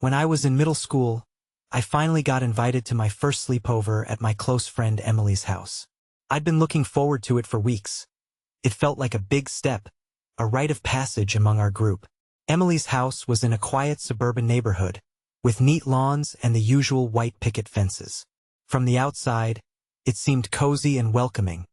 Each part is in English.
When I was in middle school, I finally got invited to my first sleepover at my close friend Emily's house. I'd been looking forward to it for weeks. It felt like a big step, a rite of passage among our group. Emily's house was in a quiet suburban neighborhood, with neat lawns and the usual white picket fences. From the outside, it seemed cozy and welcoming,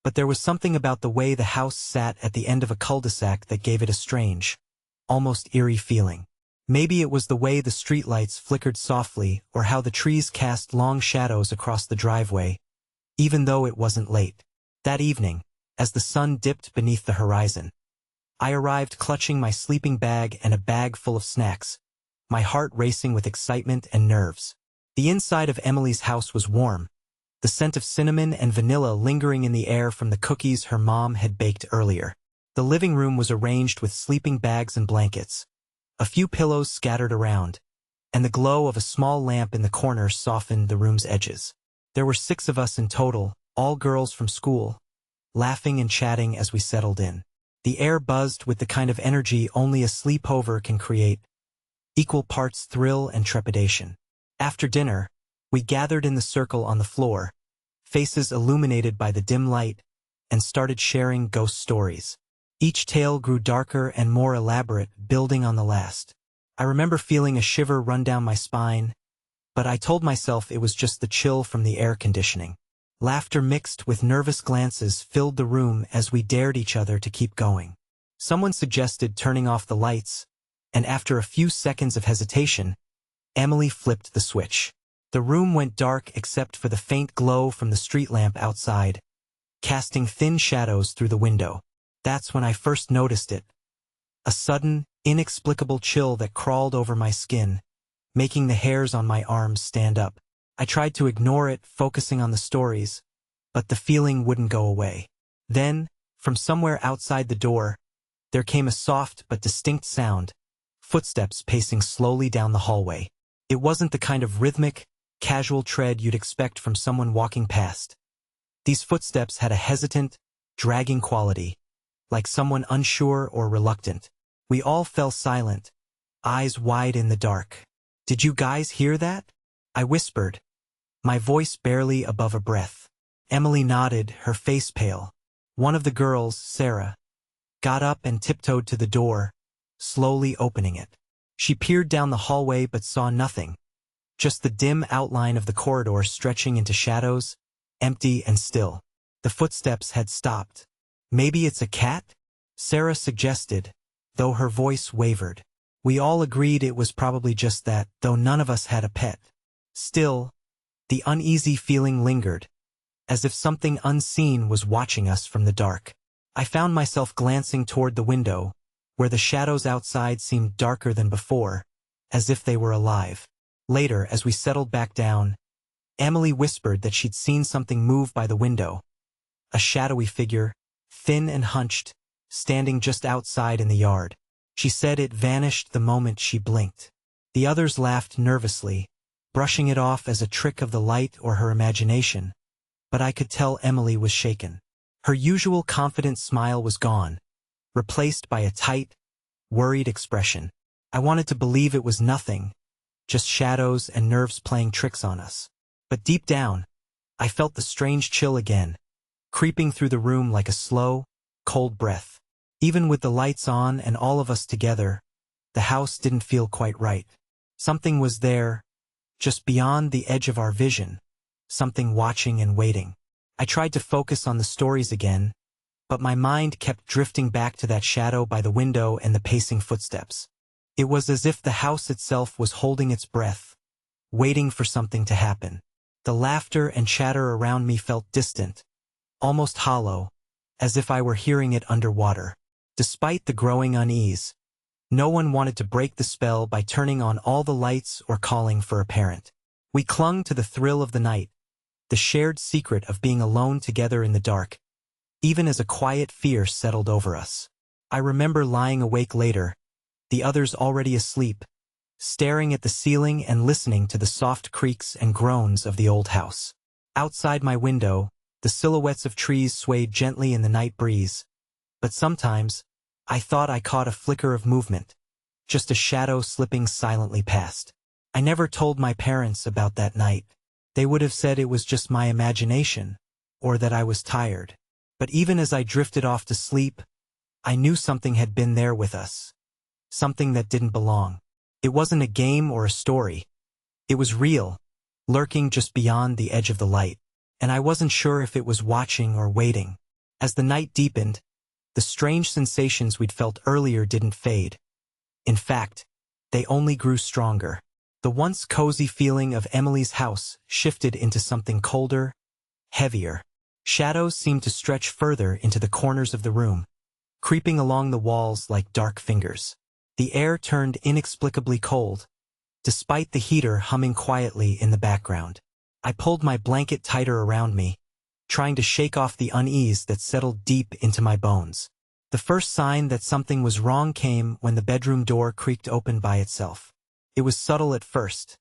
but there was something about the way the house sat at the end of a cul-de-sac that gave it a strange, almost eerie feeling. Maybe it was the way the streetlights flickered softly or how the trees cast long shadows across the driveway, even though it wasn't late. That evening, as the sun dipped beneath the horizon, I arrived clutching my sleeping bag and a bag full of snacks, my heart racing with excitement and nerves. The inside of Emily's house was warm, the scent of cinnamon and vanilla lingering in the air from the cookies her mom had baked earlier. The living room was arranged with sleeping bags and blankets, a few pillows scattered around, and the glow of a small lamp in the corner softened the room's edges. There were 6 of us in total, all girls from school, laughing and chatting as we settled in. The air buzzed with the kind of energy only a sleepover can create, equal parts thrill and trepidation. After dinner, we gathered in the circle on the floor, faces illuminated by the dim light, and started sharing ghost stories. Each tale grew darker and more elaborate, building on the last. I remember feeling a shiver run down my spine, but I told myself it was just the chill from the air conditioning. Laughter mixed with nervous glances filled the room as we dared each other to keep going. Someone suggested turning off the lights, and after a few seconds of hesitation, Emily flipped the switch. The room went dark except for the faint glow from the street lamp outside, casting thin shadows through the window. That's when I first noticed it. A sudden, inexplicable chill that crawled over my skin, making the hairs on my arms stand up. I tried to ignore it, focusing on the stories, but the feeling wouldn't go away. Then, from somewhere outside the door, there came a soft but distinct sound, footsteps pacing slowly down the hallway. It wasn't the kind of rhythmic, casual tread you'd expect from someone walking past. These footsteps had a hesitant, dragging quality, like someone unsure or reluctant. We all fell silent, eyes wide in the dark. "Did you guys hear that?" I whispered, my voice barely above a breath. Emily nodded, her face pale. One of the girls, Sarah, got up and tiptoed to the door, slowly opening it. She peered down the hallway but saw nothing, just the dim outline of the corridor stretching into shadows, empty and still. The footsteps had stopped. "Maybe it's a cat?" Sarah suggested, though her voice wavered. We all agreed it was probably just that, though none of us had a pet. Still, the uneasy feeling lingered, as if something unseen was watching us from the dark. I found myself glancing toward the window, where the shadows outside seemed darker than before, as if they were alive. Later, as we settled back down, Emily whispered that she'd seen something move by the window. A shadowy figure, thin and hunched, standing just outside in the yard. She said it vanished the moment she blinked. The others laughed nervously, brushing it off as a trick of the light or her imagination, but I could tell Emily was shaken. Her usual confident smile was gone, replaced by a tight, worried expression. I wanted to believe it was nothing, just shadows and nerves playing tricks on us. But deep down, I felt the strange chill again, creeping through the room like a slow, cold breath. Even with the lights on and all of us together, the house didn't feel quite right. Something was there, just beyond the edge of our vision, something watching and waiting. I tried to focus on the stories again, but my mind kept drifting back to that shadow by the window and the pacing footsteps. It was as if the house itself was holding its breath, waiting for something to happen. The laughter and chatter around me felt distant, almost hollow, as if I were hearing it underwater. Despite the growing unease, no one wanted to break the spell by turning on all the lights or calling for a parent. We clung to the thrill of the night, the shared secret of being alone together in the dark, even as a quiet fear settled over us. I remember lying awake later, the others already asleep, staring at the ceiling and listening to the soft creaks and groans of the old house. Outside my window, the silhouettes of trees swayed gently in the night breeze, but sometimes, I thought I caught a flicker of movement, just a shadow slipping silently past. I never told my parents about that night. They would have said it was just my imagination, or that I was tired. But even as I drifted off to sleep, I knew something had been there with us. Something that didn't belong. It wasn't a game or a story. It was real, lurking just beyond the edge of the light. And I wasn't sure if it was watching or waiting. As the night deepened, the strange sensations we'd felt earlier didn't fade. In fact, they only grew stronger. The once cozy feeling of Emily's house shifted into something colder, heavier. Shadows seemed to stretch further into the corners of the room, creeping along the walls like dark fingers. The air turned inexplicably cold, despite the heater humming quietly in the background. I pulled my blanket tighter around me, trying to shake off the unease that settled deep into my bones. The first sign that something was wrong came when the bedroom door creaked open by itself. It was subtle at first,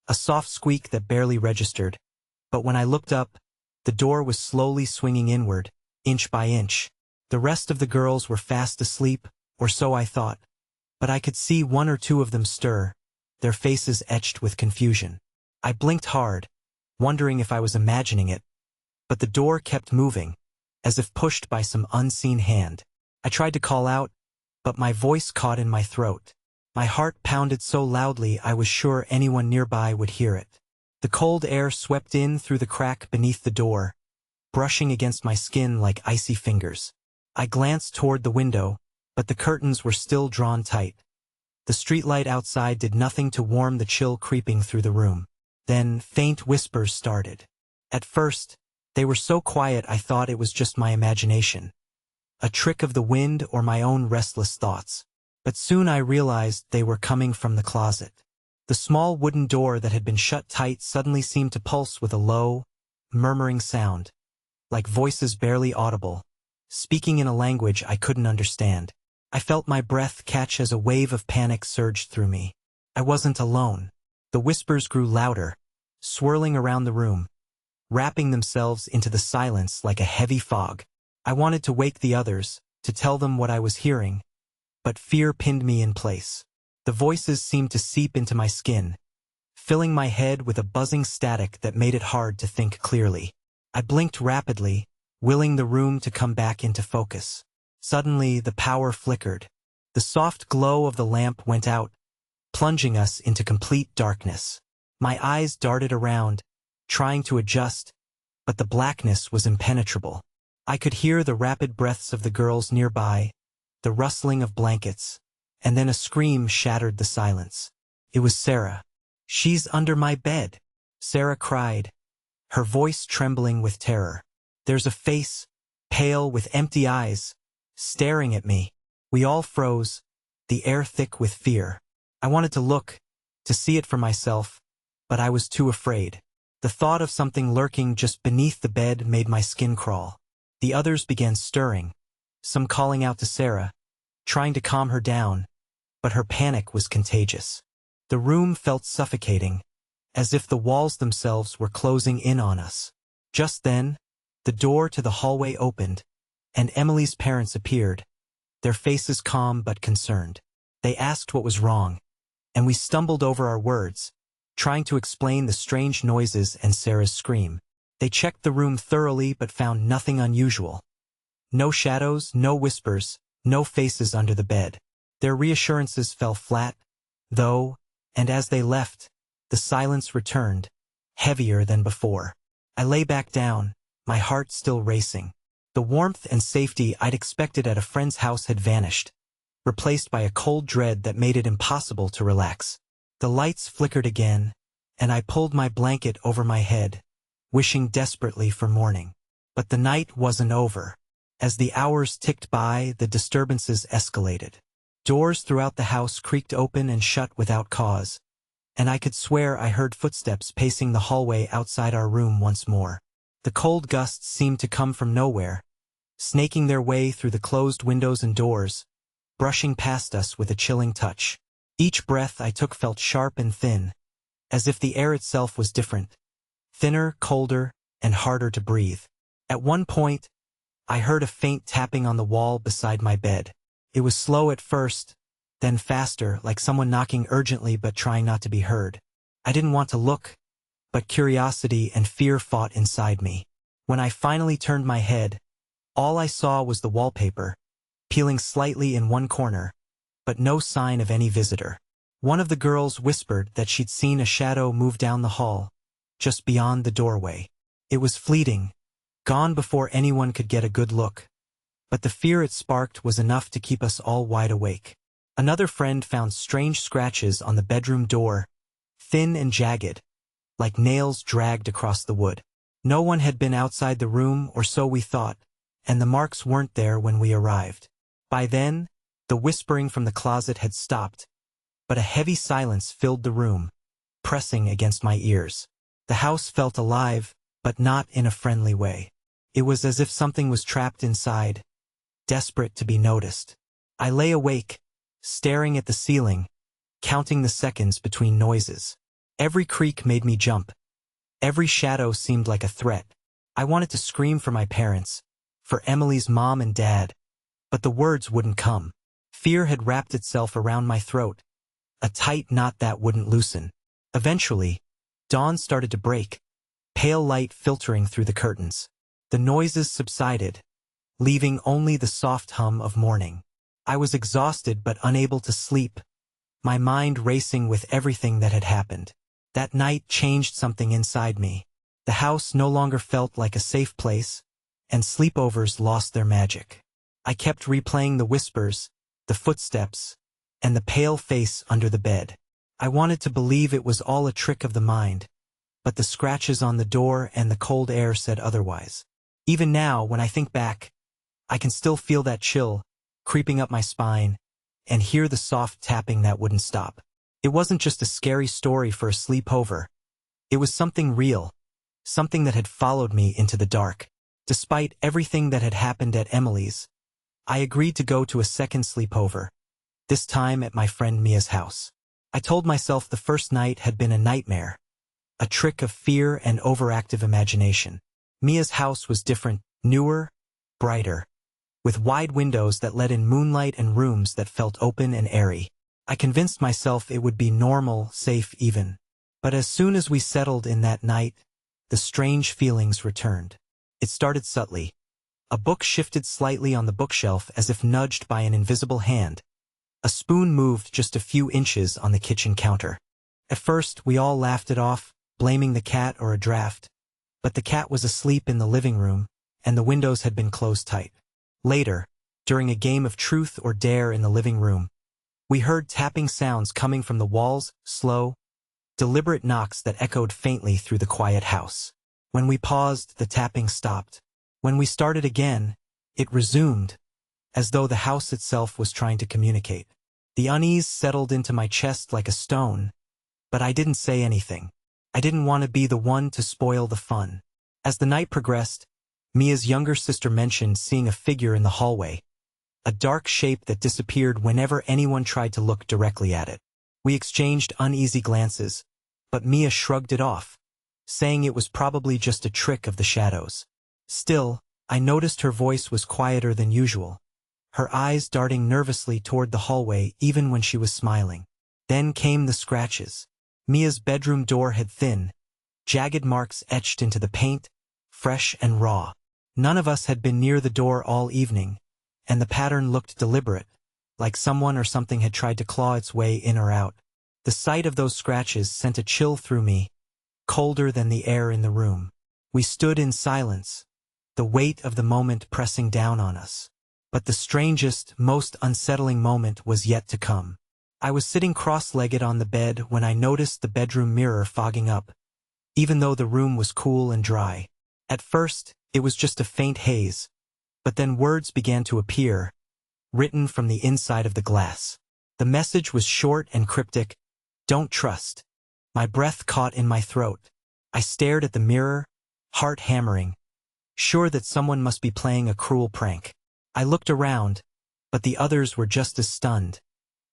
a soft squeak that barely registered, but when I looked up, the door was slowly swinging inward, inch by inch. The rest of the girls were fast asleep, or so I thought, but I could see one or two of them stir, their faces etched with confusion. I blinked hard, wondering if I was imagining it, but the door kept moving, as if pushed by some unseen hand. I tried to call out, but my voice caught in my throat. My heart pounded so loudly I was sure anyone nearby would hear it. The cold air swept in through the crack beneath the door, brushing against my skin like icy fingers. I glanced toward the window, but the curtains were still drawn tight. The streetlight outside did nothing to warm the chill creeping through the room. Then faint whispers started. At first, they were so quiet I thought it was just my imagination, a trick of the wind or my own restless thoughts. But soon I realized they were coming from the closet. The small wooden door that had been shut tight suddenly seemed to pulse with a low, murmuring sound, like voices barely audible, speaking in a language I couldn't understand. I felt my breath catch as a wave of panic surged through me. I wasn't alone. The whispers grew louder, swirling around the room, wrapping themselves into the silence like a heavy fog. I wanted to wake the others, to tell them what I was hearing, but fear pinned me in place. The voices seemed to seep into my skin, filling my head with a buzzing static that made it hard to think clearly. I blinked rapidly, willing the room to come back into focus. Suddenly, the power flickered. The soft glow of the lamp went out, plunging us into complete darkness. My eyes darted around, trying to adjust, but the blackness was impenetrable. I could hear the rapid breaths of the girls nearby, the rustling of blankets, and then a scream shattered the silence. It was Sarah. "She's under my bed," Sarah cried, her voice trembling with terror. There's a face, pale with empty eyes, staring at me. We all froze, the air thick with fear. I wanted to look, to see it for myself, but I was too afraid. The thought of something lurking just beneath the bed made my skin crawl. The others began stirring, some calling out to Sarah, trying to calm her down, but her panic was contagious. The room felt suffocating, as if the walls themselves were closing in on us. Just then, the door to the hallway opened, and Emily's parents appeared, their faces calm but concerned. They asked what was wrong, and we stumbled over our words, trying to explain the strange noises and Sarah's scream. They checked the room thoroughly but found nothing unusual. No shadows, no whispers, no faces under the bed. Their reassurances fell flat, though, and as they left, the silence returned, heavier than before. I lay back down, my heart still racing. The warmth and safety I'd expected at a friend's house had vanished, replaced by a cold dread that made it impossible to relax. The lights flickered again, and I pulled my blanket over my head, wishing desperately for morning. But the night wasn't over. As the hours ticked by, the disturbances escalated. Doors throughout the house creaked open and shut without cause, and I could swear I heard footsteps pacing the hallway outside our room once more. The cold gusts seemed to come from nowhere, snaking their way through the closed windows and doors, brushing past us with a chilling touch. Each breath I took felt sharp and thin, as if the air itself was different, thinner, colder, and harder to breathe. At one point, I heard a faint tapping on the wall beside my bed. It was slow at first, then faster, like someone knocking urgently but trying not to be heard. I didn't want to look, but curiosity and fear fought inside me. When I finally turned my head, all I saw was the wallpaper, peeling slightly in one corner, but no sign of any visitor. One of the girls whispered that she'd seen a shadow move down the hall, just beyond the doorway. It was fleeting, gone before anyone could get a good look. But the fear it sparked was enough to keep us all wide awake. Another friend found strange scratches on the bedroom door, thin and jagged, like nails dragged across the wood. No one had been outside the room, or so we thought, and the marks weren't there when we arrived. By then, the whispering from the closet had stopped, but a heavy silence filled the room, pressing against my ears. The house felt alive, but not in a friendly way. It was as if something was trapped inside, desperate to be noticed. I lay awake, staring at the ceiling, counting the seconds between noises. Every creak made me jump. Every shadow seemed like a threat. I wanted to scream for my parents, for Emily's mom and dad, but the words wouldn't come. Fear had wrapped itself around my throat, a tight knot that wouldn't loosen. Eventually, dawn started to break, pale light filtering through the curtains. The noises subsided, leaving only the soft hum of morning. I was exhausted but unable to sleep, my mind racing with everything that had happened. That night changed something inside me. The house no longer felt like a safe place, and sleepovers lost their magic. I kept replaying the whispers, the footsteps, and the pale face under the bed. I wanted to believe it was all a trick of the mind, but the scratches on the door and the cold air said otherwise. Even now, when I think back, I can still feel that chill creeping up my spine and hear the soft tapping that wouldn't stop. It wasn't just a scary story for a sleepover. It was something real, something that had followed me into the dark. Despite everything that had happened at Emily's, I agreed to go to a second sleepover, this time at my friend Mia's house. I told myself the first night had been a nightmare, a trick of fear and overactive imagination. Mia's house was different, newer, brighter, with wide windows that let in moonlight and rooms that felt open and airy. I convinced myself it would be normal, safe even. But as soon as we settled in that night, the strange feelings returned. It started subtly. A book shifted slightly on the bookshelf as if nudged by an invisible hand. A spoon moved just a few inches on the kitchen counter. At first, we all laughed it off, blaming the cat or a draft. But the cat was asleep in the living room, and the windows had been closed tight. Later, during a game of truth or dare in the living room, we heard tapping sounds coming from the walls, slow, deliberate knocks that echoed faintly through the quiet house. When we paused, the tapping stopped. When we started again, it resumed, as though the house itself was trying to communicate. The unease settled into my chest like a stone, but I didn't say anything. I didn't want to be the one to spoil the fun. As the night progressed, Mia's younger sister mentioned seeing a figure in the hallway, a dark shape that disappeared whenever anyone tried to look directly at it. We exchanged uneasy glances, but Mia shrugged it off, saying it was probably just a trick of the shadows. Still, I noticed her voice was quieter than usual, her eyes darting nervously toward the hallway even when she was smiling. Then came the scratches. Mia's bedroom door had thin, jagged marks etched into the paint, fresh and raw. None of us had been near the door all evening, and the pattern looked deliberate, like someone or something had tried to claw its way in or out. The sight of those scratches sent a chill through me, colder than the air in the room. We stood in silence, the weight of the moment pressing down on us. But the strangest, most unsettling moment was yet to come. I was sitting cross-legged on the bed when I noticed the bedroom mirror fogging up, even though the room was cool and dry. At first, it was just a faint haze, but then words began to appear, written from the inside of the glass. The message was short and cryptic: "Don't trust." My breath caught in my throat. I stared at the mirror, heart hammering, sure that someone must be playing a cruel prank. I looked around, but the others were just as stunned,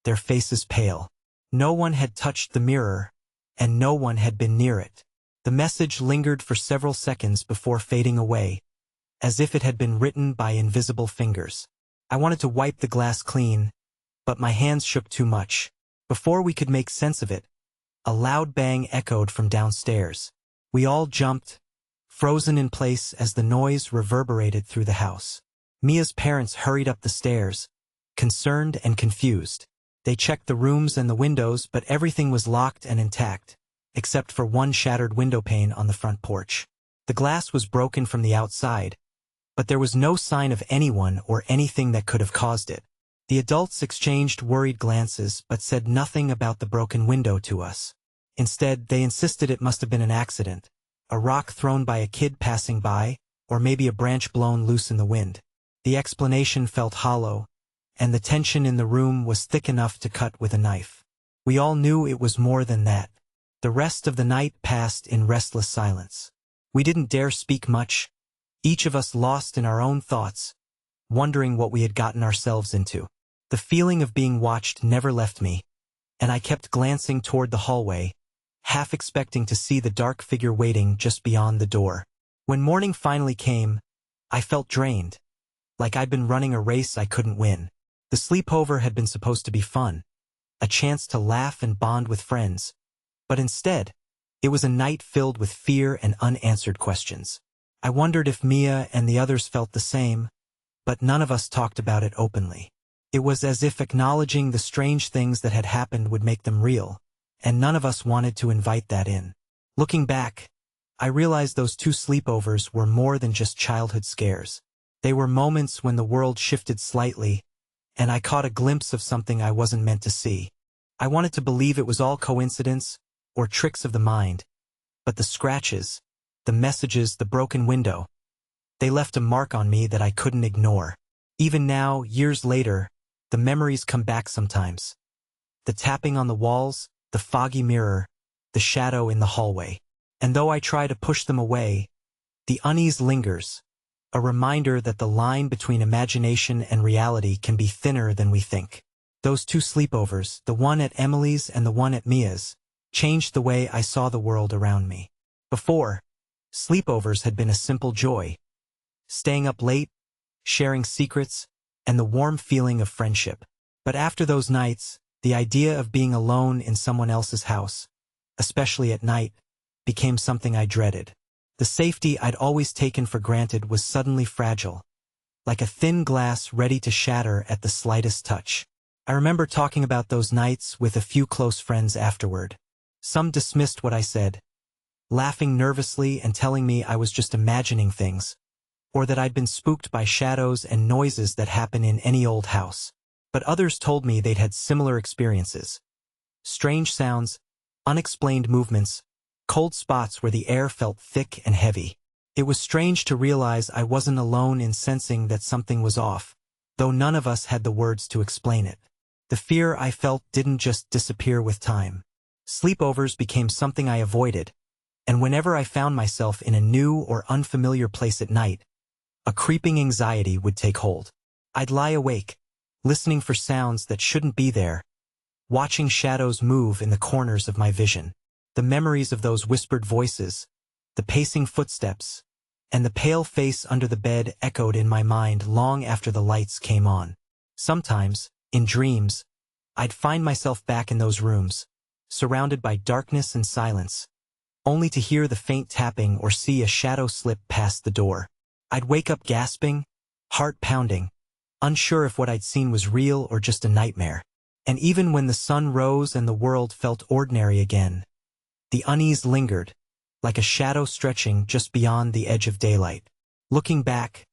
their faces pale. No one had touched the mirror, and no one had been near it. The message lingered for several seconds before fading away, as if it had been written by invisible fingers. I wanted to wipe the glass clean, but my hands shook too much. Before we could make sense of it, a loud bang echoed from downstairs. We all jumped, frozen in place as the noise reverberated through the house. Mia's parents hurried up the stairs, concerned and confused. They checked the rooms and the windows, but everything was locked and intact, except for one shattered window pane on the front porch. The glass was broken from the outside, but there was no sign of anyone or anything that could have caused it. The adults exchanged worried glances but said nothing about the broken window to us. Instead, they insisted it must have been an accident, a rock thrown by a kid passing by, or maybe a branch blown loose in the wind. The explanation felt hollow, and the tension in the room was thick enough to cut with a knife. We all knew it was more than that. The rest of the night passed in restless silence. We didn't dare speak much, each of us lost in our own thoughts, wondering what we had gotten ourselves into. The feeling of being watched never left me, and I kept glancing toward the hallway, half expecting to see the dark figure waiting just beyond the door. When morning finally came, I felt drained, like I'd been running a race I couldn't win. The sleepover had been supposed to be fun, a chance to laugh and bond with friends, but instead, it was a night filled with fear and unanswered questions. I wondered if Mia and the others felt the same, but none of us talked about it openly. It was as if acknowledging the strange things that had happened would make them real, and none of us wanted to invite that in. Looking back, I realized those 2 sleepovers were more than just childhood scares. They were moments when the world shifted slightly, and I caught a glimpse of something I wasn't meant to see. I wanted to believe it was all coincidence, or tricks of the mind, but the scratches, the messages, the broken window, they left a mark on me that I couldn't ignore. Even now, years later, the memories come back sometimes. The tapping on the walls, the foggy mirror, the shadow in the hallway. And though I try to push them away, the unease lingers, a reminder that the line between imagination and reality can be thinner than we think. Those 2 sleepovers, the one at Emily's and the one at Mia's, changed the way I saw the world around me. Before, sleepovers had been a simple joy. Staying up late, sharing secrets, and the warm feeling of friendship. But after those nights, the idea of being alone in someone else's house, especially at night, became something I dreaded. The safety I'd always taken for granted was suddenly fragile, like a thin glass ready to shatter at the slightest touch. I remember talking about those nights with a few close friends afterward. Some dismissed what I said, laughing nervously and telling me I was just imagining things, or that I'd been spooked by shadows and noises that happen in any old house. But others told me they'd had similar experiences. Strange sounds, unexplained movements, cold spots where the air felt thick and heavy. It was strange to realize I wasn't alone in sensing that something was off, though none of us had the words to explain it. The fear I felt didn't just disappear with time. Sleepovers became something I avoided, and whenever I found myself in a new or unfamiliar place at night, a creeping anxiety would take hold. I'd lie awake, listening for sounds that shouldn't be there, watching shadows move in the corners of my vision. The memories of those whispered voices, the pacing footsteps, and the pale face under the bed echoed in my mind long after the lights came on. Sometimes, in dreams, I'd find myself back in those rooms, surrounded by darkness and silence, only to hear the faint tapping or see a shadow slip past the door. I'd wake up gasping, heart pounding, unsure if what I'd seen was real or just a nightmare. And even when the sun rose and the world felt ordinary again, the unease lingered, like a shadow stretching just beyond the edge of daylight. Looking back,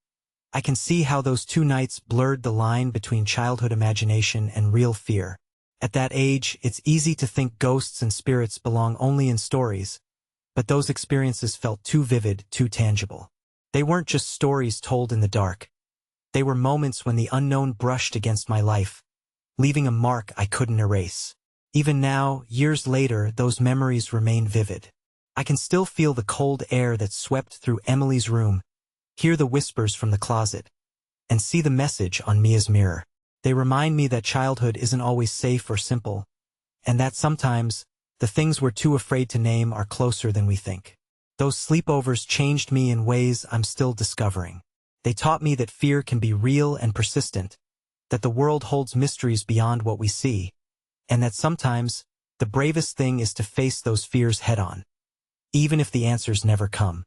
I can see how those 2 nights blurred the line between childhood imagination and real fear. At that age, it's easy to think ghosts and spirits belong only in stories, but those experiences felt too vivid, too tangible. They weren't just stories told in the dark. They were moments when the unknown brushed against my life, leaving a mark I couldn't erase. Even now, years later, those memories remain vivid. I can still feel the cold air that swept through Emily's room, hear the whispers from the closet, and see the message on Mia's mirror. They remind me that childhood isn't always safe or simple, and that sometimes, the things we're too afraid to name are closer than we think. Those sleepovers changed me in ways I'm still discovering. They taught me that fear can be real and persistent, that the world holds mysteries beyond what we see, and that sometimes the bravest thing is to face those fears head-on, even if the answers never come.